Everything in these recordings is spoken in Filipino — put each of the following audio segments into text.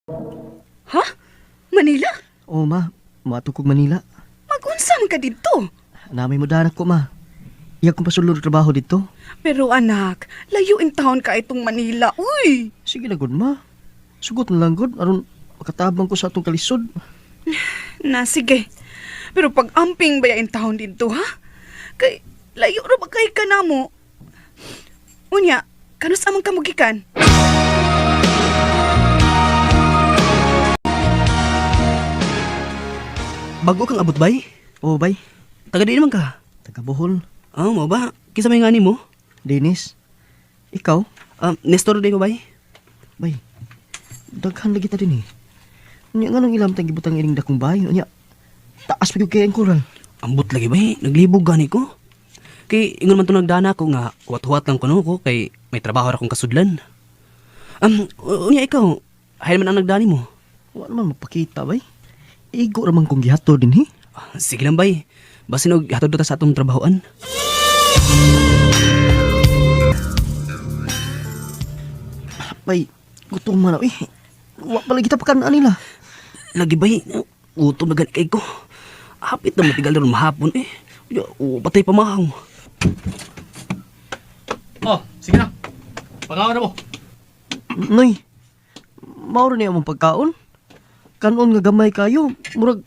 Ha? Manila? O ma, matukog Manila. Magunsa man ka dito? Namay mo danak ko ma. Iya kong pasulod trabaho dito. Pero anak, layo in town ka itong Manila. Uy! Sige na gud ma. Sugot na lang gud aron makatabang ko sa atong kalisod. Na, sige. Pero pag amping baya in town dito, ha? Kay, layo ra ba kay ka na mo? Unya, kanus amang kamugikan? Bago kang abot bay? O bay, Taga di naman ka? taga Bohol. Mo ba? Kisa may ngani mo? Dennis, ikaw? Nestor din ko bay? Bay, daghan lagi ta din eh. Unya nga nung ilam tang gibutang ining dakong bahay. Unya, taas pa yung kaya ang koral. Ambot lagi bay, naglibog gani ko. Kay ingon man to nagdana ko nga huwat-huwat lang kuno ko kay may trabaho ra kong kasudlan. Unya ikaw, hayal man ang nagdani mo. Wala naman mapakita bay. Igo ramang kong gihato din eh. Sige lang bay, basin og hatod ta sa atong trabahoan. Bay, gutom man ako eh. Wa pala kita pakanaan nila. Lagi bay, utom na gani kay ko. Hapit na matigal ron mahapon eh. Patay pamahang. Oh, sige na. Pangawan na mo. Noy, mauro niya mong pagkaon. Kanon nga gamay kayo, murag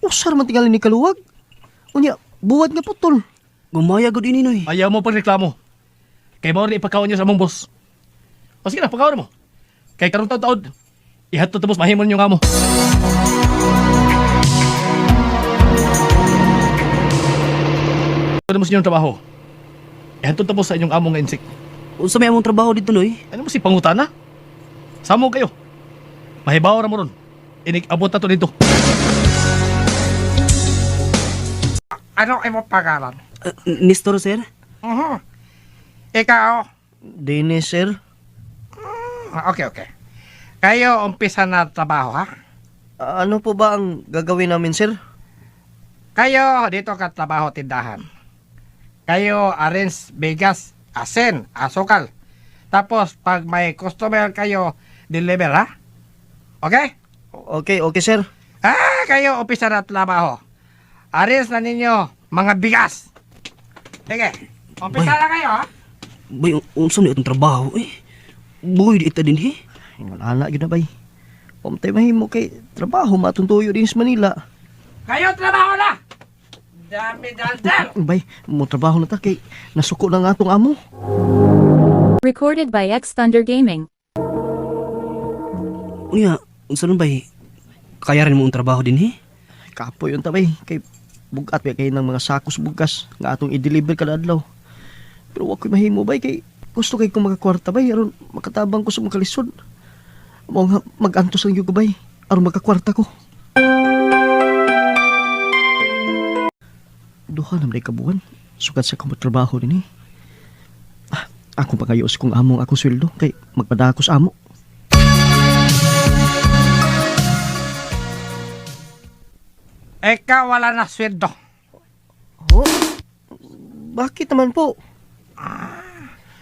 usar man tingali ni kaluwag. Unya, buwad nga putol. Gumaya gud ini noy. Ayaw mo pagreklamo. Kay mo rin ipakawan niyo sa among boss. O sige na, pagkawan mo. Kay karong taon-taon, ihatod tapos mahimon niyo nga mo. Ano mo sa inyong trabaho? Ihatod tapos sa inyong among nga insik. Unsa may among trabaho dito noy? Ano mo si pangutana? Samo kayo. Mahibaw ra mo ron. Inig-abot na to dito. Ano ay mo pangalan? Nestor sir? Ikaw? Dennis, sir. Okay. Kayo umpisa na trabaho, ha? Ano po ba ang gagawin namin, sir? Kayo dito ka trabaho tindahan. Kayo arrange bigas, asin, asukal. Tapos pag may customer kayo, deliver, ha? Okay? Okay, sir. Kayo umpisa na trabaho. Arrange na ninyo mga bigas. Sige, umpisa na kayo, ha? Bay, unsa may atong trabaho eh. Buhay di ita din eh. Wala yun na, bay. Pamtay mahimo kay trabaho matuntuyo din sa Manila. Kayo trabaho na! Dami daldal! Bay, mo trabaho na ta kay nasuko na nga atong amo. Recorded by X Thunder Gaming. Unya, unsa nun bay? Kaya rin mo ang trabaho din eh. Kapoy yun ta, bay. Kay bugat pa kay ng mga sakos bugas nga atong i-deliver kada adlaw. Pero wa ko'y mahimo, bay, kay gusto kay kong makakwarta, bay, aron makatabang ko sa mga kalisod. Mo nga mag-antos lang yung bay, aron makakwarta ko. Duha na may kabuan, sukat sa kong trabaho din eh. Ako pangayos kong among akong sweldo, kay magpadako sa amo. Ikaw wala na sweldo. Oh, bakit naman po?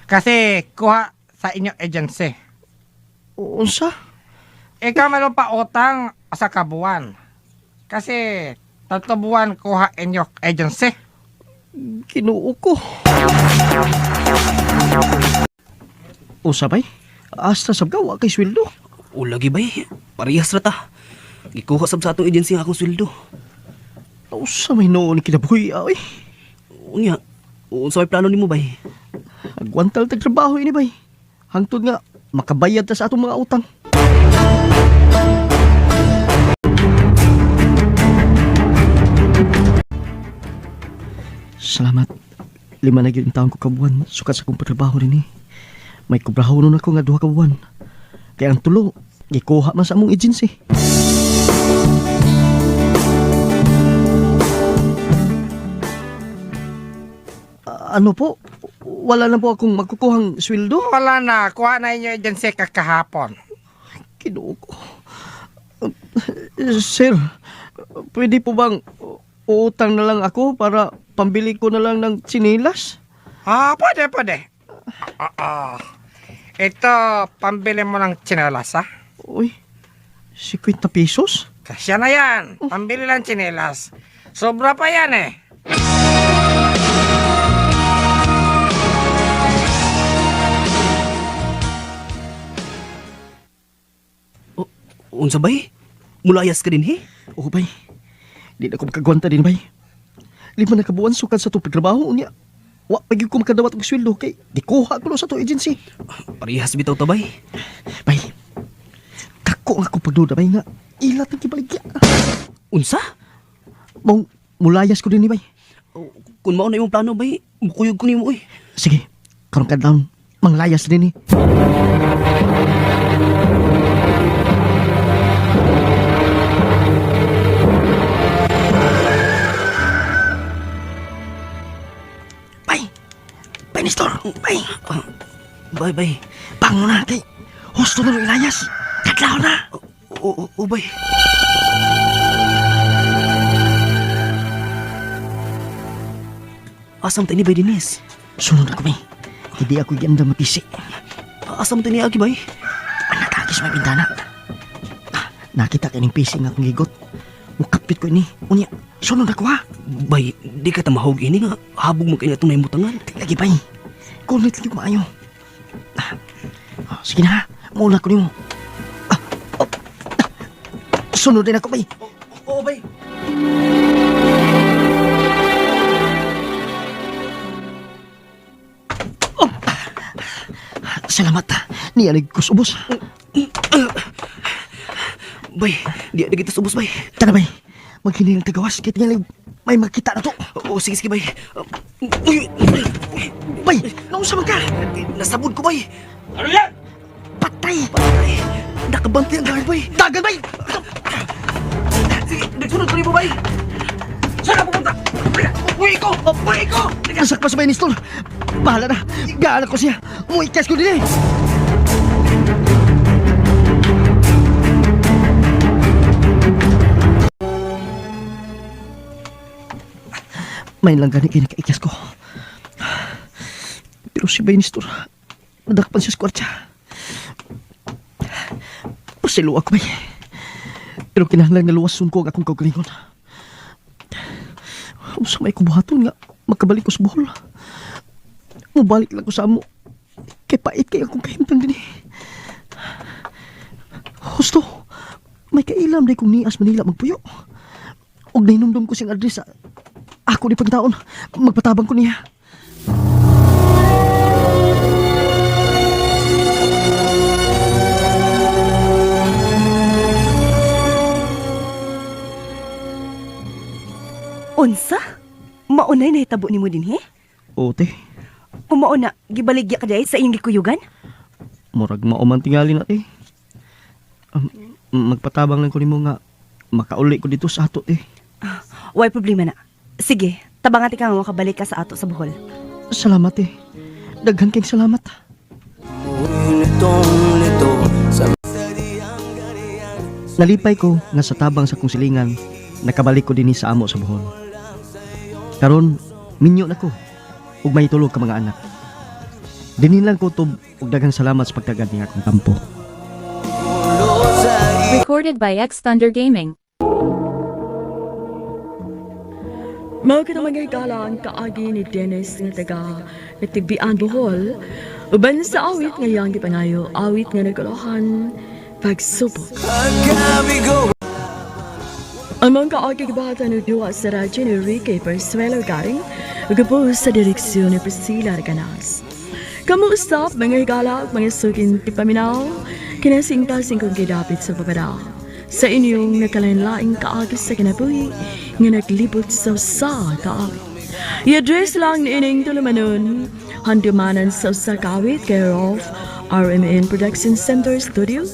Kasi kuha sa inyong agency. Unsa? Ikaw meron pa utang sa kabuan. Kasi 3 buwan kuha inyong agency. Kinuo ko. Usa bay? Asta sab ka wa kay sweldo. O lagi bay, parehas ra ta. Gikuha sab sa atong agency ang akong sweldo. Usa may noon kinabuhi ay. Unya, unsa may plano nimo bay? Agwantal tag trabaho ini bay. Hangtod nga makabayad ta sa atong mga utang. Salamat. 5 na gyud taon ko kabuan sukat sa akong trabaho rin eh. May kubrahon nun ako nga 2 ka buwan. Kaya ang tulo, gikuha man sa among agency. Ano po? Wala na po akong magkukuhang sweldo? Wala na, kuha na inyong agency kakahapon. Kinuo ko. Sir, pwede po bang utang na lang ako para pambili ko na lang ng sinilas? Pwede. Ito, pambili mo ng tsinelas, ha? Uy, 50 pesos? Kasya na yan. Pambili lang tsinelas. Sobra pa yan eh. Unsa bay? Mulayas ka din he? Oo, bay. Di na ko makagwanta din, bay. 5 na kabuan sukad sa to pagtrabaho niya. Wa pagi ko makadawat og sweldo kay gikuha ko no sa to agency. Parehas bitaw ta bay. Bay. Kako nga ko pagduda, bay nga. Ilat ang kibaligya. Unsa? Mulayas ko din ni, bay. Kung mao na imong plano bay, mukuyog ko nimo oy. Sige, karon ka down. Manglayas din ni. Bay! Bay, Nestor! Bay! Bay bay. Bangon na, kay husto na nung ilayas. Kadlaw na! O bay. Asam tani bay dinis? Sunod ako, bay. Hindi ako ganda mapisi. Asam tani agi bay? Anak agis may bintana. Nakita ka ng pisi nga akong gigot. Mukapit ko ini. Unya, sunod ako ha. Bay, di ka ta mahog ini nga habog mo kay atong naimutangan. Lagi, bay. Kunit lagi maayo. Sige na ha. Muna ko nimo. Sunod din ako, bay. Oo bay. Salamat ha. Niyalig ko subos. Bay, di ada kita subos bay. Tara, bay. Maghiling tagawas. Kaya niyalig may makita na to. Oo, sige sige bay. Bay, nausa man ka. Nasabod ko bay. Ano yan? Patay. Bay, nakabanti ang guard bay. Dagan, bay. Sige, nagsunod ko rin mo bay. Saan ka pupunta? Uwi ko! Uwi ko! Nasak pa sa bay ni Stol. Bahala na. Gaanak ko siya. Muikas ko din eh. May lang gani kinakaikas ko. Pero si Baynistor, nadakpan siya sa kwartsa. Pasilo ako, bay. Pero kinahanglan nga luwason ko ang akong kaugalingon. Sa may kubuhaton nga, magkabalik ko sa Bohol. Mubalik lang ko sa amo. Kay pait kay akong kahimtang din eh. Husto, may kailam day kong nias Manila magpuyo. Og nainumdum ko siyang address sa ako ni pagtaon. Magpatabang ko niya. Unsa? Maunay na hitabo ni mo din, he? Ote, Umauna, gibaligya ka dahil sa inyong gikuyugan? murag mauman tingali na eh. Magpatabang lang ko ni mo nga makauli ko dito sa ato eh. Way problema na. Sige, tabangan ka nga makabalik ka sa ato sa Bohol. Salamat eh. Daghan kayong salamat. Nalipay ko nga sa tabang sa kong silingan, nakabalik ko din sa amo sa Bohol. Karon, minyo na ko, ug may tulog ka mga anak. Dinilang ko tub ug daghang salamat sa pagtagad niya akong tampo. Recorded by X Thunder Gaming. Mao kita magigala ang kaagi ni Dennis nga taga nagtigbian Bohol. Uban sa awit nga yang gipangayo, awit nga nagkalohan pagsubok. Ang mga kaagi gibata ng duwa sa radyo ni Ricky Persuelo Garing, ugapos sa direksyon ni Priscilla Arganas. Kamuustap mga higala mga sukin tipaminaw, kinasingtasing kong gidapit sa babaraw. Sa inyong nakalain-laing kaagi sa kinabuhi, nga naglibot sa kaawit. I-address lang ni ining tulumanon, handumanan sa kawit care of RMN Production Center Studio,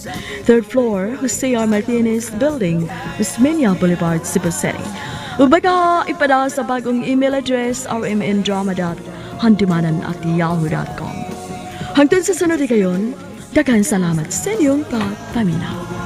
3rd floor, Jose R. Martinez Building, Osmeña Boulevard, Cebu City. Ubaga ipada sa bagong email address rmndrama.handumanan@yahoo.com. Hangtod sa sunod kayon, daghang salamat sa inyong pagpaminaw.